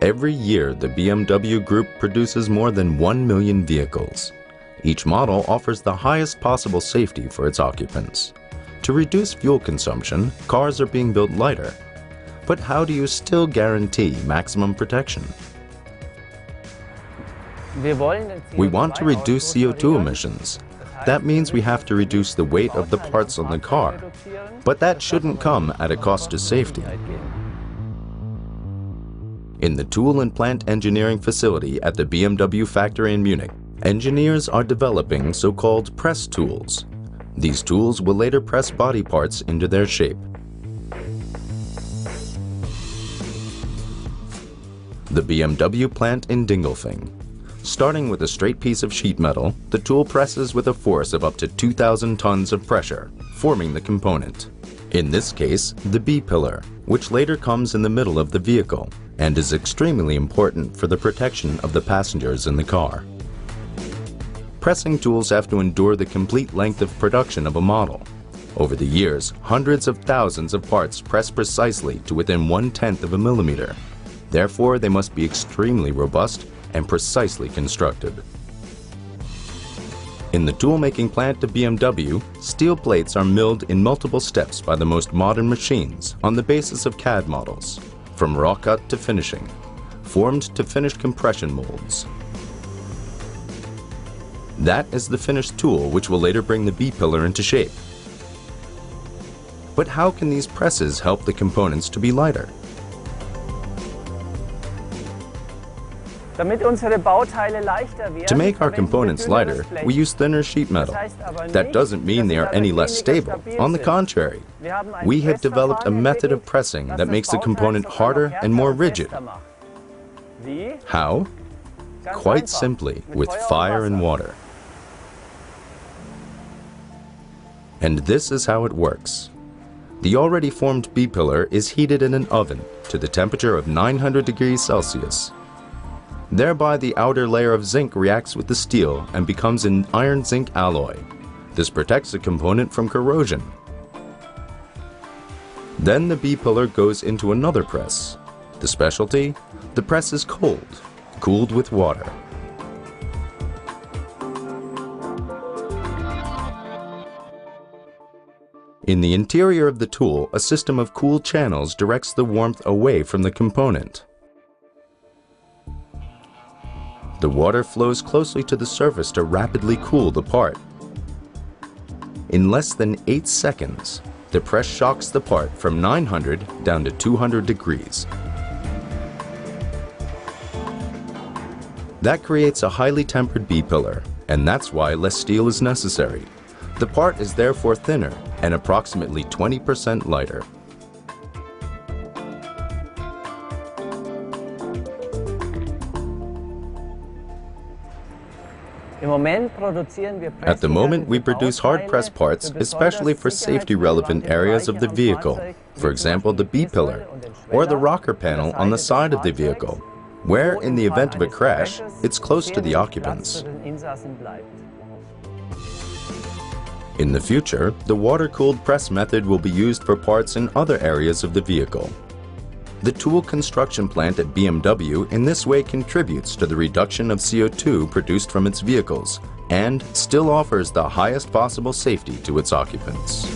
Every year, the BMW Group produces more than 1 million vehicles. Each model offers the highest possible safety for its occupants. To reduce fuel consumption, cars are being built lighter. But how do you still guarantee maximum protection? We want to reduce CO2 emissions. That means we have to reduce the weight of the parts on the car. But that shouldn't come at a cost to safety. In the tool and plant engineering facility at the BMW factory in Munich, engineers are developing so-called press tools. These tools will later press body parts into their shape. The BMW plant in Dingolfing. Starting with a straight piece of sheet metal, the tool presses with a force of up to 2,000 tons of pressure, forming the component. In this case, the B-pillar, which later comes in the middle of the vehicle and is extremely important for the protection of the passengers in the car. Pressing tools have to endure the complete length of production of a model. Over the years, hundreds of thousands of parts press precisely to within 1/10 of a millimeter. Therefore, they must be extremely robust and precisely constructed. In the tool-making plant of BMW, steel plates are milled in multiple steps by the most modern machines on the basis of CAD models, from raw cut to finishing, formed to finished compression molds. That is the finished tool which will later bring the B-pillar into shape. But how can these presses help the components to be lighter? To make our components lighter, we use thinner sheet metal. That doesn't mean they are any less stable. On the contrary, we have developed a method of pressing that makes the component harder and more rigid. How? Quite simply, with fire and water. And this is how it works. The already formed B-pillar is heated in an oven to the temperature of 900 degrees Celsius. Thereby, the outer layer of zinc reacts with the steel and becomes an iron-zinc alloy. This protects the component from corrosion. Then the B-pillar goes into another press. The specialty? The press is cooled with water. In the interior of the tool, a system of cool channels directs the warmth away from the component. The water flows closely to the surface to rapidly cool the part. In less than 8 seconds, the press shocks the part from 900 down to 200 degrees. That creates a highly tempered B-pillar, and that's why less steel is necessary. The part is therefore thinner and approximately 20% lighter. At the moment, we produce hard-pressed parts, especially for safety-relevant areas of the vehicle, for example the B-pillar, or the rocker panel on the side of the vehicle, where, in the event of a crash, it's close to the occupants. In the future, the water-cooled press method will be used for parts in other areas of the vehicle. The tool construction plant at BMW in this way contributes to the reduction of CO2 produced from its vehicles and still offers the highest possible safety to its occupants.